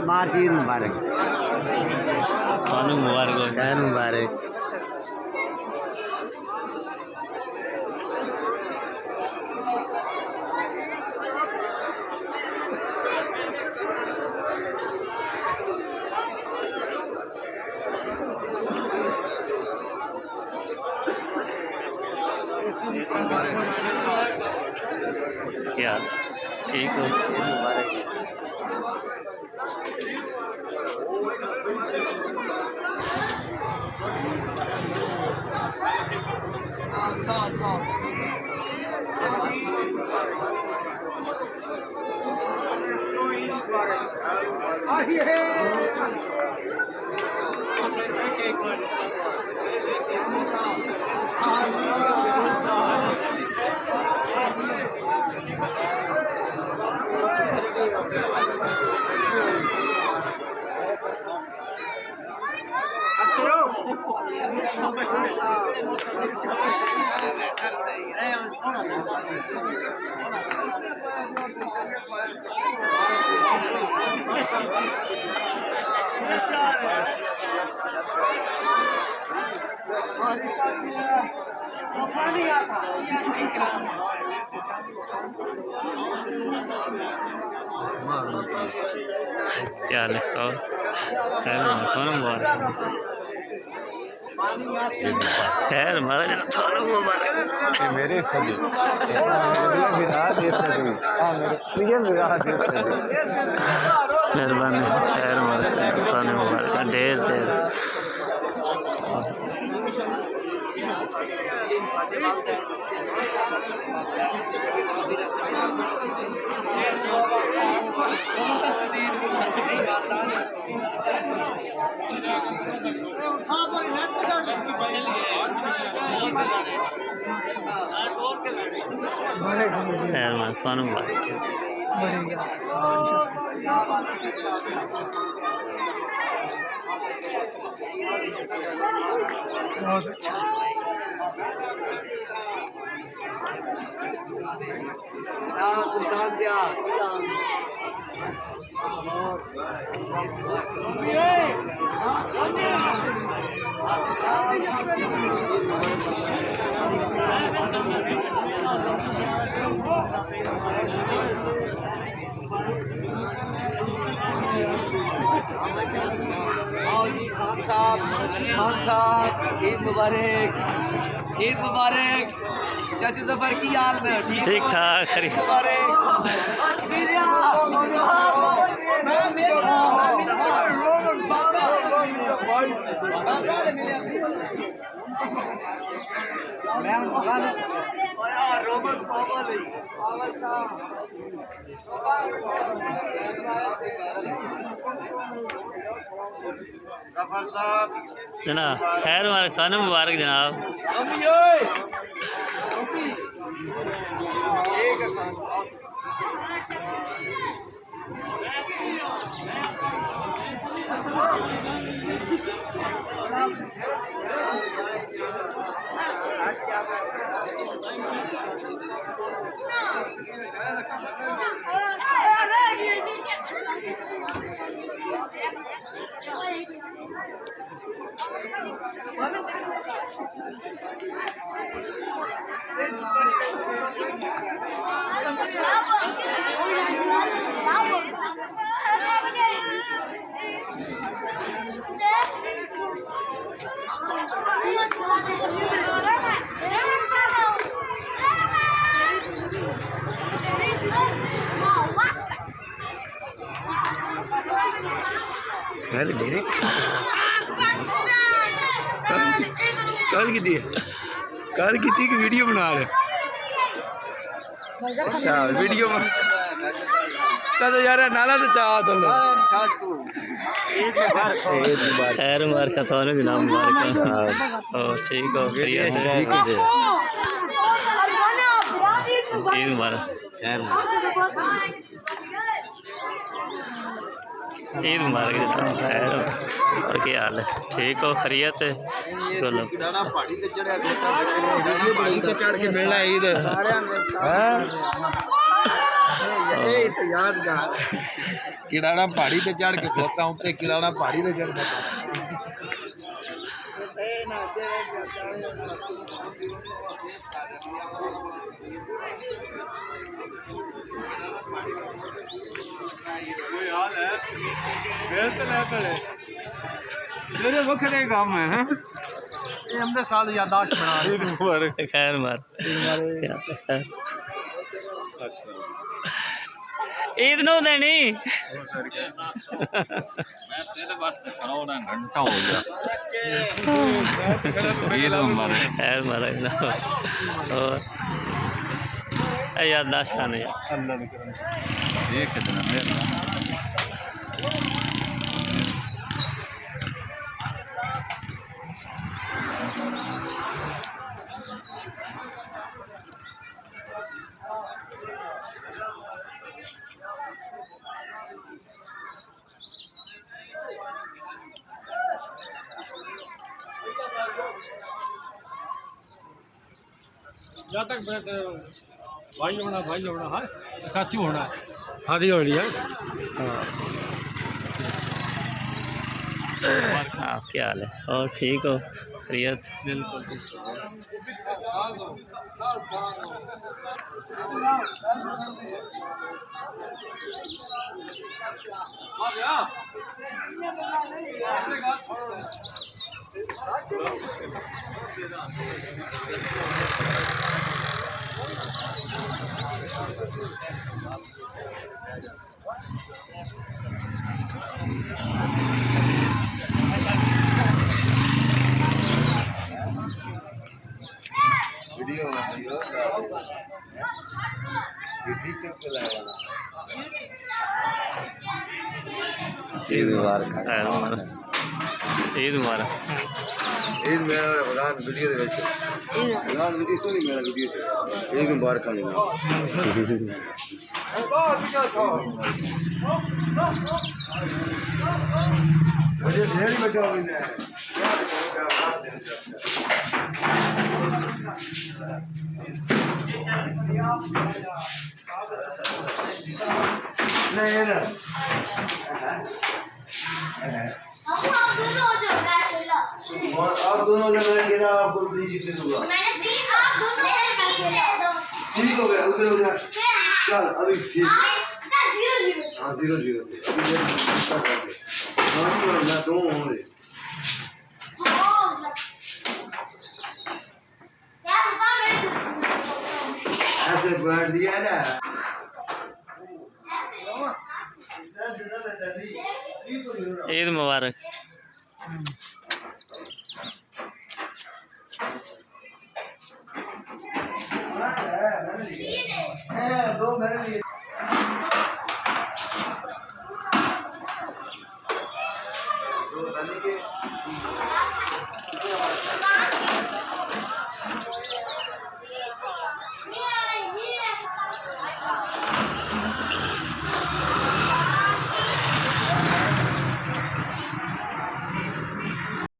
मार्च ईद मुबारक, मुबारक हो, मुबारक। क्या ठीक हो, मुबारक। क्या हाल है? और थोड़ा मुबारक, खैर हमारा जरा थोड़ा मुबारक मेरे मेहरबानी, खैर मुबारक, थोड़ा मुबारक, ढेर ढेर। खैर मुबारक। बहुत अच्छा। खान साहब ईद मुबारक, ईद मुबारक। चाची सफर की हाल में? ठीक ठाक, जनाब खैर मुबारक, थाने मुबारक जनाब। कल की थी कि वीडियो बना रहे? अच्छा वीडियो चलो यार नाला तो चाह तो खैर मुबारक तो जनाब, मुबारक ठीक हो, ईद मुबारक, ईद मुबारक जनाब। खैर और क्या हाल है? ठीक हो, खैरियत है? चलो चढ़ के मिलना ईद तो यादगार किड़ाड़ा पहाड़ी पे चढ़ के खलोता हूँ ते किड़ाड़ा पहाड़ी पे चढ़ मेरे वखरे काम है ना ये हमने साथ यादाश्त बना रहे खैर मार ईद नो देनी घंटा हो गया खैर मार और यादाश्त नहीं एक कितना जहाँ तक भाई होना है चाचू होना है हाँ जी होनी है हाँ क्या हाल है और ठीक हो खैरियत बिल्कुल वीडियो ईद मुबारक ईद मुबारक ईद मेरा रमजान वीडियो दे विच रमजान वीडियो तो नहीं मेरा वीडियो च ईद मुबारक नहीं मुझे ढेर बचा हुई है नहीं ना और आप दोनों जन गिरा आपको नहीं जीतने दूंगा ठीक हो गया उधर उधर चल अभी ठीक हाँ 0-0 अभी मैं दो होंगे ऐसे बैठ दिया ना ईद मुबारक दो मेरे लिए दो दानी के